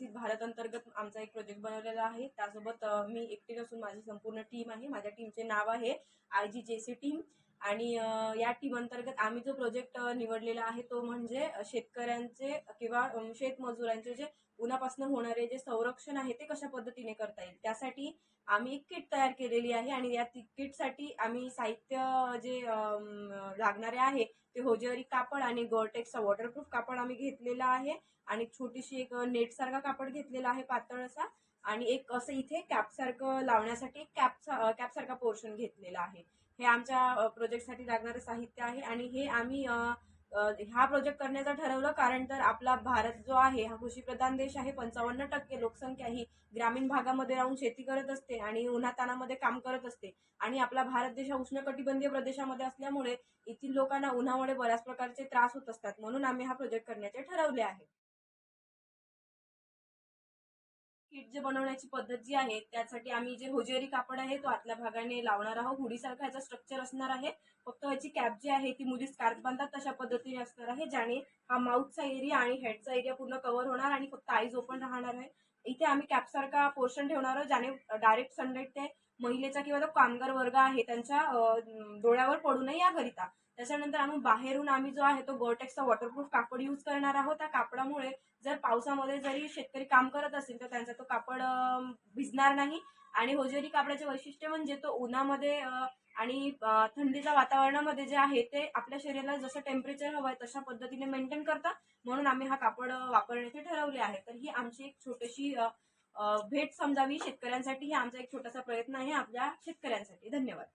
विकसित भारत अंतर्गत आमचा एक प्रोजेक्ट बनवलेला आहे। त्यासोबत मी एकटी नसून माझी संपूर्ण टीम आहे। माझ्या टीमचे नाव आहे IGJC टीम आणि या टीम अंतर्गत आम्ही जो प्रोजेक्ट निवडलेला आहे तो म्हणजे शेतकऱ्यांचे किंवा शेतमजुरांचे जे उन्हापासून होणारे जे संरक्षण आहे ते कशा पद्धतीने करता येईल त्यासाठी आम्ही एक किट तयार केलेली आहे। आणि या किटसाठी आम्ही साहित्य जे लागणारे आहे ते होजिअरी कापड आणि गोरटेक्सचा वॉटरप्रूफ कापड आम्ही घेतलेला आहे आणि छोटीशी एक नेट सारखा कापड घेतलेला आहे पातळ असा आणि एक असं इथे कॅप सारखं लावण्यासाठी कॅप सारखा पोर्शन घेतलेला आहे। हे आमच्या प्रोजेक्टसाठी लागणारं साहित्य आहे आणि हे आम्ही हा प्रोजेक्ट करण्याचं ठरवलं कारण तर आपला भारत जो आहे हा कृषीप्रधान देश आहे। 55% लोकसंख्या ही ग्रामीण भागामध्ये राहून शेती करत असते आणि उन्हातानामध्ये काम करत असते आणि आपला भारत देश हा उष्णकटिबंधीय प्रदेशामध्ये असल्यामुळे येथील लोकांना उन्हामुळे बऱ्याच प्रकारचे त्रास होत असतात, म्हणून आम्ही हा प्रोजेक्ट करण्याचे ठरवले आहे। किट जे बनवण्याची पद्धत जी आहे त्यासाठी आम्ही जे होजिअरी कापड आहे तो आतल्या भागाने लावणार आहोत। हुडीसारखा याचा स्ट्रक्चर असणार आहे, फक्त याची कॅप जी आहे ती मुली स्कार्फ बांधतात तशा पद्धतीने असणार आहे, ज्याने हा माउथचा एरिया आणि हेडचा एरिया पूर्ण कव्हर होणार आणि फक्त आईज ओपन राहणार आहे। इथे आम्ही कॅप सारखा पोर्शन ठेवणार आहोत ज्याने डायरेक्ट सनलाईट ते महिलेचा किंवा जो कामगार वर्ग आहे त्यांच्या डोळ्यावर पडू नये याकरिता। त्याच्यानंतर आम्ही बाहेरून आम्ही जो आहे तो गोरटेक्सचा वॉटरप्रूफ कापड यूज करणार आहोत। त्या कापडामुळे जर पावसामध्ये जरी शेतकरी काम करत असेल तर त्यांचा तो कापड भिजणार नाही आणि होजिअरी कापडाचे वैशिष्ट्य म्हणजे तो उन्हामध्ये आणि थंडीच्या वातावरणामध्ये जे आहे ते आपल्या शरीराला जसं टेम्परेचर हवं आहे तशा पद्धतीने मेंटेन करतात, म्हणून आम्ही हा कापड वापरण्याचे ठरवले आहे। तर ही आमची एक छोटीशी भेट समजावी शेतकऱ्यांसाठी, ही आमचा एक छोटासा प्रयत्न आहे आपल्या शेतकऱ्यांसाठी। धन्यवाद।